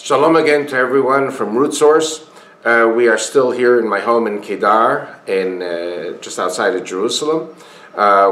Shalom again to everyone from Root Source. We are still here in my home in Kedar, just outside of Jerusalem.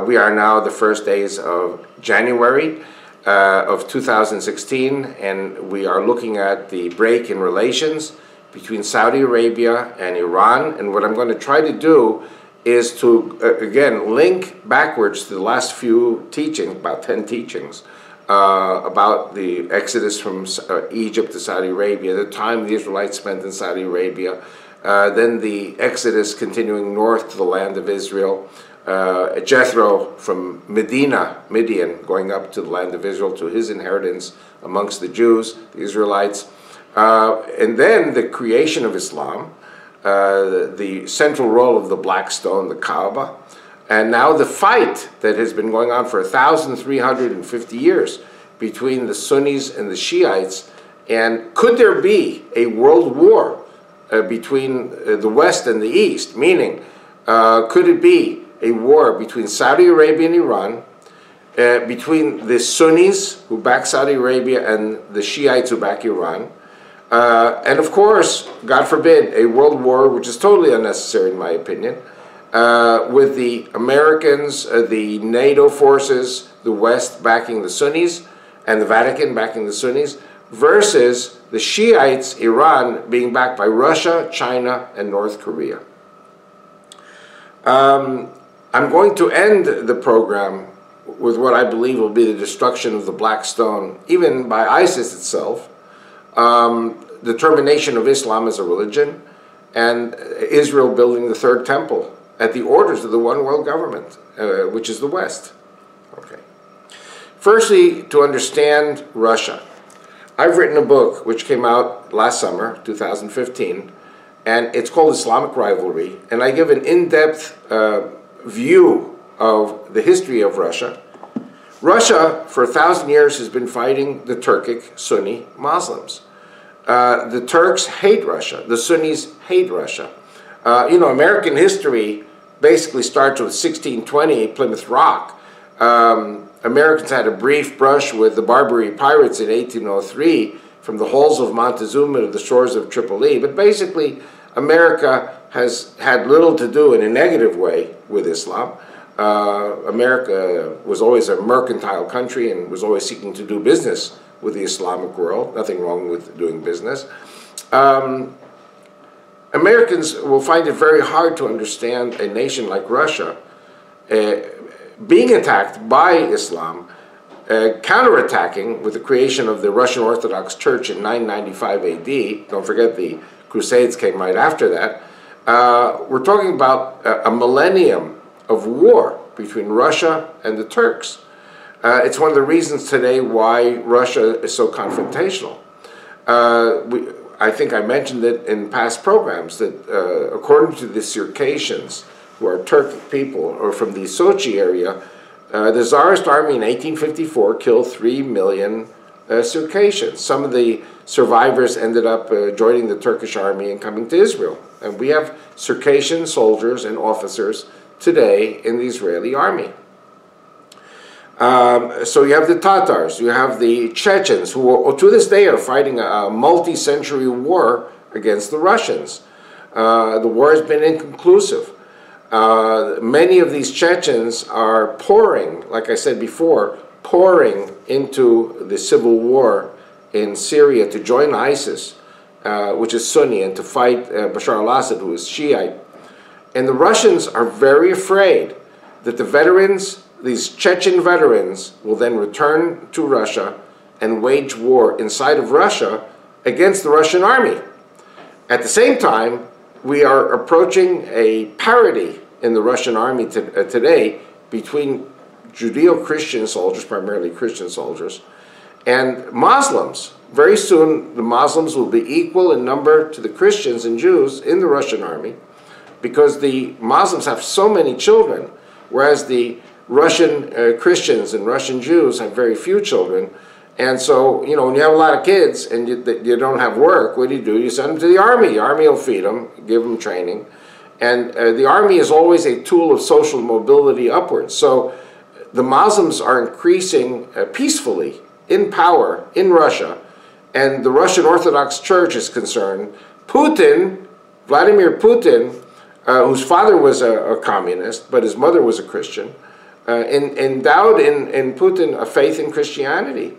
We are now the first days of January of 2016, and we are looking at the break in relations between Saudi Arabia and Iran. And what I'm going to try to do is to, again, link backwards to the last few teachings, about 10 teachings, about the exodus from Egypt to Saudi Arabia, the time the Israelites spent in Saudi Arabia, then the exodus continuing north to the land of Israel, Jethro from Midian, going up to the land of Israel to his inheritance amongst the Jews, the Israelites, and then the creation of Islam, the central role of the Black Stone, the Kaaba, and now the fight that has been going on for 1,350 years between the Sunnis and the Shiites. And could there be a world war between the West and the East? Meaning, could it be a war between Saudi Arabia and Iran, between the Sunnis who back Saudi Arabia and the Shiites who back Iran? And of course, God forbid, a world war, which is totally unnecessary in my opinion, with the Americans, the NATO forces, the West backing the Sunnis, and the Vatican backing the Sunnis, versus the Shiites, Iran, being backed by Russia, China, and North Korea. I'm going to end the program with what I believe will be the destruction of the Black Stone, even by ISIS itself, the termination of Islam as a religion, and Israel building the third temple at the orders of the one world government, which is the West. Okay. Firstly, to understand Russia. I've written a book which came out last summer, 2015, and it's called Islamic Rivalry, and I give an in-depth view of the history of Russia. Russia, for 1,000 years, has been fighting the Turkic Sunni Muslims. The Turks hate Russia. The Sunnis hate Russia. American history basically starts with 1620, Plymouth Rock. Americans had a brief brush with the Barbary pirates in 1803 from the halls of Montezuma to the shores of Tripoli. But basically, America has had little to do in a negative way with Islam. America was always a mercantile country and was always seeking to do business with the Islamic world. Nothing wrong with doing business. Americans will find it very hard to understand a nation like Russia being attacked by Islam, counterattacking with the creation of the Russian Orthodox Church in 995 AD. Don't forget the Crusades came right after that. We're talking about a millennium of war between Russia and the Turks. It's one of the reasons today why Russia is so confrontational. I think I mentioned it in past programs that according to the Circassians, who are Turkic people or from the Sochi area, the Tsarist army in 1854 killed 3 million Circassians. Some of the survivors ended up joining the Turkish army and coming to Israel. And we have Circassian soldiers and officers today in the Israeli army. So you have the Tatars, you have the Chechens, who to this day are fighting a multi-century war against the Russians. The war has been inconclusive. Many of these Chechens are pouring, like I said before, pouring into the civil war in Syria to join ISIS, which is Sunni, and to fight Bashar al-Assad, who is Shiite. And the Russians are very afraid that the veterans, these Chechen veterans, will then return to Russia and wage war inside of Russia against the Russian army. At the same time, we are approaching a parity in the Russian army today between Judeo-Christian soldiers, primarily Christian soldiers, and Muslims. Very soon, the Muslims will be equal in number to the Christians and Jews in the Russian army, because the Muslims have so many children, whereas the Russian Christians and Russian Jews have very few children. And so, when you have a lot of kids and you don't have work, what do? You send them to the army. The army will feed them, give them training. And the army is always a tool of social mobility upwards. So the Muslims are increasing peacefully in power in Russia, and the Russian Orthodox Church is concerned, Putin, Vladimir Putin, whose father was a communist, but his mother was a Christian, endowed in Putin a faith in Christianity.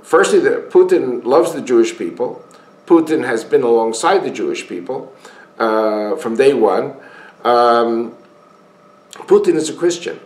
Firstly, Putin loves the Jewish people. Putin has been alongside the Jewish people from day one. Putin is a Christian.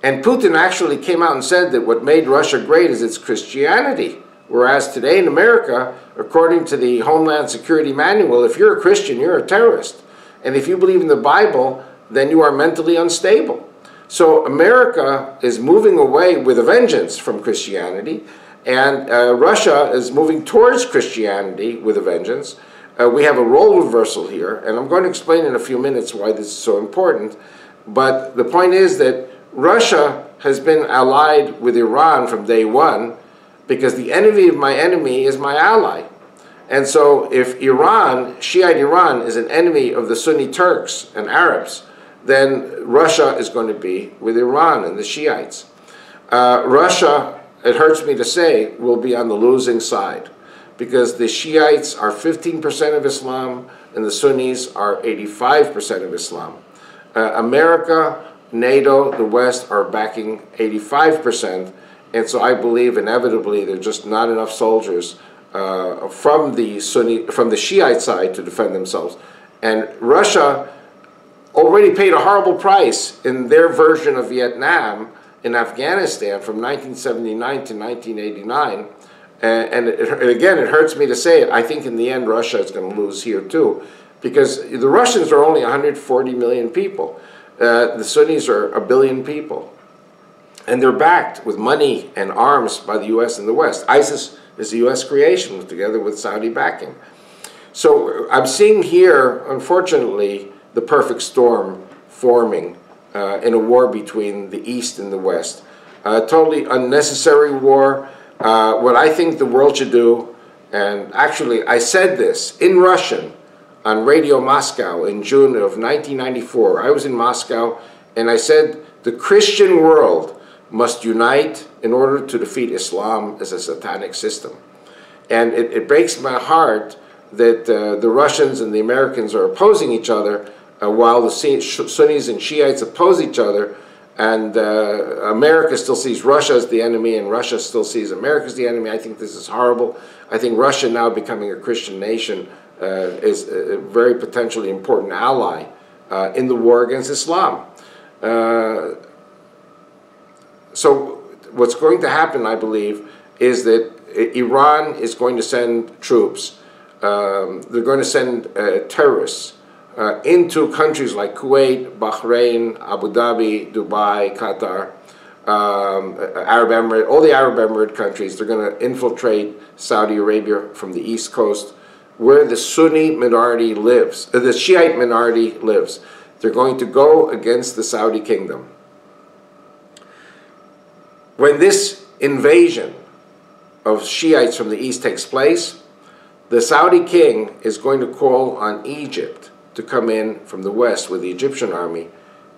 And Putin actually came out and said that what made Russia great is its Christianity. Whereas today in America, according to the Homeland Security Manual, if you're a Christian, you're a terrorist. And if you believe in the Bible, then you are mentally unstable. So America is moving away with a vengeance from Christianity, and Russia is moving towards Christianity with a vengeance. We have a role reversal here, and I'm going to explain in a few minutes why this is so important. But the point is that Russia has been allied with Iran from day one, because the enemy of my enemy is my ally. And so if Iran, Shiite Iran, is an enemy of the Sunni Turks and Arabs, then Russia is going to be with Iran and the Shiites. Russia, it hurts me to say, will be on the losing side, because the Shiites are 15% of Islam and the Sunnis are 85% of Islam. America, NATO, the West are backing 85%, and so I believe inevitably there are just not enough soldiers from the Shiite side to defend themselves. And Russia already paid a horrible price in their version of Vietnam in Afghanistan from 1979 to 1989. And again, it hurts me to say it. I think in the end Russia is going to lose here too, because the Russians are only 140 million people. The Sunnis are 1 billion people. And they're backed with money and arms by the U.S. and the West. ISIS is a U.S. creation together with Saudi backing. So I'm seeing here, unfortunately, the perfect storm forming in a war between the East and the West. Totally unnecessary war. What I think the world should do, and actually I said this in Russian on Radio Moscow in June of 1994. I was in Moscow and I said the Christian world must unite in order to defeat Islam as a satanic system. And it breaks my heart that the Russians and the Americans are opposing each other while the Sunnis and Shiites oppose each other, and America still sees Russia as the enemy and Russia still sees America as the enemy. I think this is horrible. I think Russia now becoming a Christian nation is a very potentially important ally in the war against Islam. So what's going to happen, I believe, is that Iran is going to send troops. They're going to send terrorists into countries like Kuwait, Bahrain, Abu Dhabi, Dubai, Qatar, Arab Emirate, all the Arab Emirate countries. They're going to infiltrate Saudi Arabia from the East Coast, where the Sunni minority lives, the Shiite minority lives. They're going to go against the Saudi kingdom. When this invasion of Shiites from the East takes place, the Saudi king is going to call on Egypt to come in from the West with the Egyptian army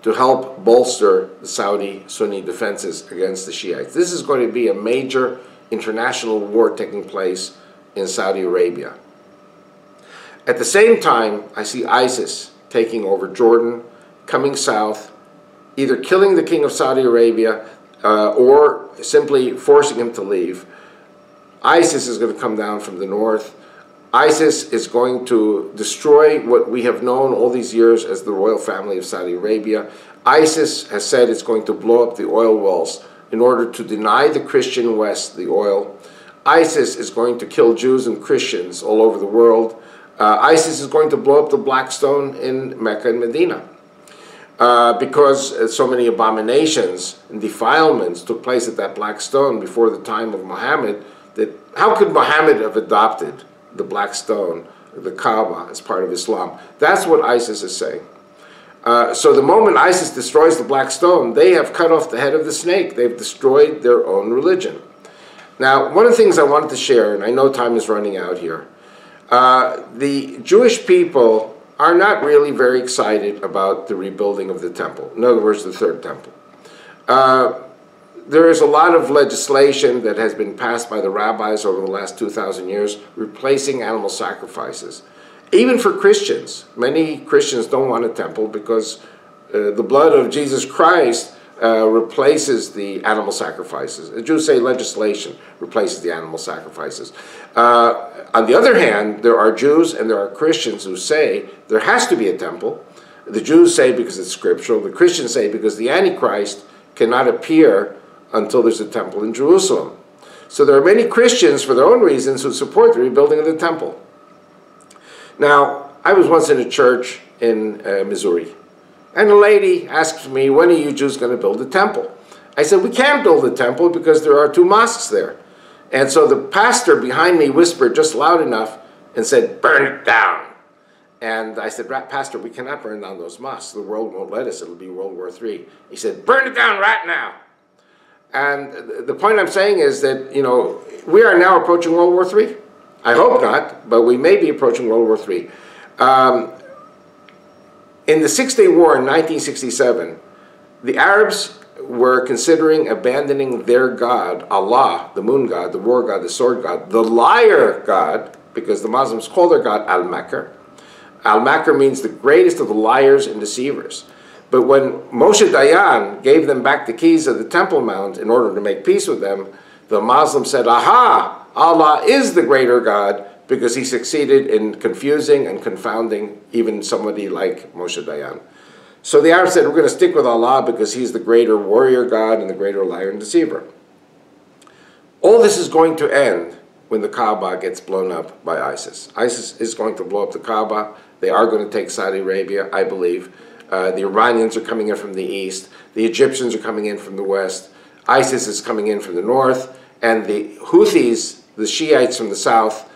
to help bolster the Saudi Sunni defenses against the Shiites. This is going to be a major international war taking place in Saudi Arabia. At the same time, I see ISIS taking over Jordan, coming south, either killing the king of Saudi Arabia or simply forcing him to leave. ISIS is going to come down from the north. ISIS is going to destroy what we have known all these years as the royal family of Saudi Arabia. ISIS has said it's going to blow up the oil wells in order to deny the Christian West the oil. ISIS is going to kill Jews and Christians all over the world. ISIS is going to blow up the Black Stone in Mecca and Medina. Because so many abominations and defilements took place at that Black Stone before the time of Muhammad, that how could Muhammad have adopted the Black Stone, the Kaaba, as part of Islam? That's what ISIS is saying. So the moment ISIS destroys the Black Stone, they have cut off the head of the snake. They've destroyed their own religion. Now, one of the things I wanted to share, and I know time is running out here, the Jewish people are not really very excited about the rebuilding of the temple. In other words, the third temple. there is a lot of legislation that has been passed by the rabbis over the last 2,000 years replacing animal sacrifices. Even for Christians, many Christians don't want a temple because the blood of Jesus Christ replaces the animal sacrifices. The Jews say legislation replaces the animal sacrifices. On the other hand, there are Jews and there are Christians who say there has to be a temple. The Jews say because it's scriptural. The Christians say because the Antichrist cannot appear until there's a temple in Jerusalem. So there are many Christians, for their own reasons, who support the rebuilding of the temple. Now, I was once in a church in Missouri, and a lady asked me, when are you Jews going to build a temple? I said, we can't build a temple because there are 2 mosques there. And so the pastor behind me whispered just loud enough and said, burn it down. And I said, Pastor, we cannot burn down those mosques. The world won't let us. It'll be World War III. He said, burn it down right now. And the point I'm saying is that, we are now approaching World War III. I hope not, but we may be approaching World War III. In the Six-Day War in 1967, the Arabs were considering abandoning their god, Allah, the moon god, the war god, the sword god, the liar god, because the Muslims call their god Al-Makr. Al-Makr means the greatest of the liars and deceivers. But when Moshe Dayan gave them back the keys of the Temple Mount in order to make peace with them, the Muslims said, aha, Allah is the greater God, because he succeeded in confusing and confounding even somebody like Moshe Dayan. So the Arabs said, we're going to stick with Allah because he's the greater warrior God and the greater liar and deceiver. All this is going to end when the Kaaba gets blown up by ISIS. ISIS is going to blow up the Kaaba. They are going to take Saudi Arabia, I believe. The Iranians are coming in from the east. The Egyptians are coming in from the west. ISIS is coming in from the north. And the Houthis, the Shiites from the south,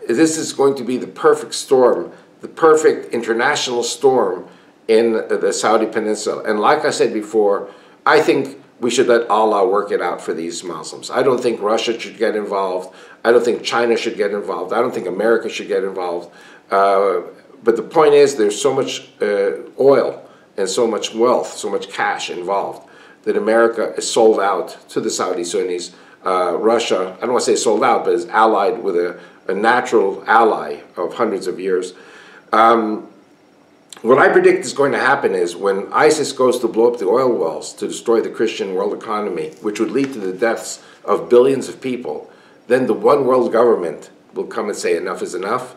this is going to be the perfect storm, the perfect international storm in the Saudi Peninsula. And like I said before, I think we should let Allah work it out for these Muslims. I don't think Russia should get involved. I don't think China should get involved. I don't think America should get involved. But the point is, there's so much oil and so much wealth, so much cash involved, that America is sold out to the Saudi Sunnis. Russia, I don't want to say sold out, but is allied with a natural ally of hundreds of years. What I predict is going to happen is when ISIS goes to blow up the oil wells to destroy the Christian world economy, which would lead to the deaths of billions of people, then the one world government will come and say enough is enough.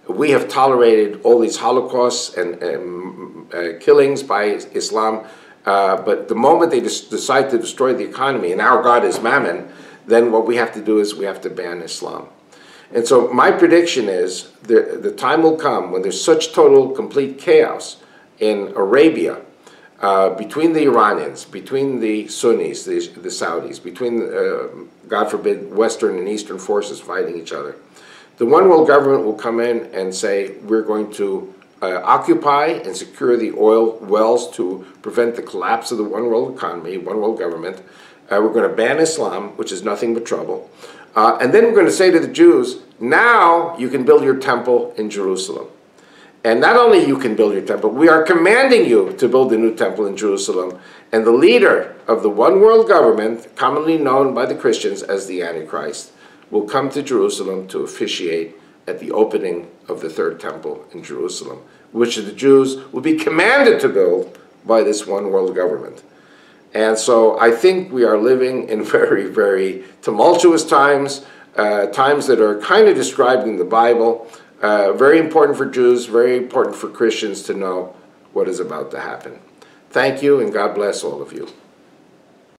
We have tolerated all these holocausts and killings by Islam, but the moment they decide to destroy the economy, and our God is Mammon, then what we have to do is we have to ban Islam. And so my prediction is the time will come when there's such total, complete chaos in Arabia, between the Iranians, between the Sunnis, the Saudis, between, God forbid, Western and Eastern forces fighting each other. The one world government will come in and say, we're going to occupy and secure the oil wells to prevent the collapse of the one world economy, one world government. We're going to ban Islam, which is nothing but trouble. And then we're going to say to the Jews, now you can build your temple in Jerusalem. And not only you can build your temple, we are commanding you to build a new temple in Jerusalem. And the leader of the one world government, commonly known by the Christians as the Antichrist, will come to Jerusalem to officiate at the opening of the third temple in Jerusalem, which the Jews will be commanded to build by this one world government. And so I think we are living in very, very tumultuous times, times that are kind of described in the Bible. Very important for Jews, very important for Christians to know what is about to happen. Thank you, and God bless all of you.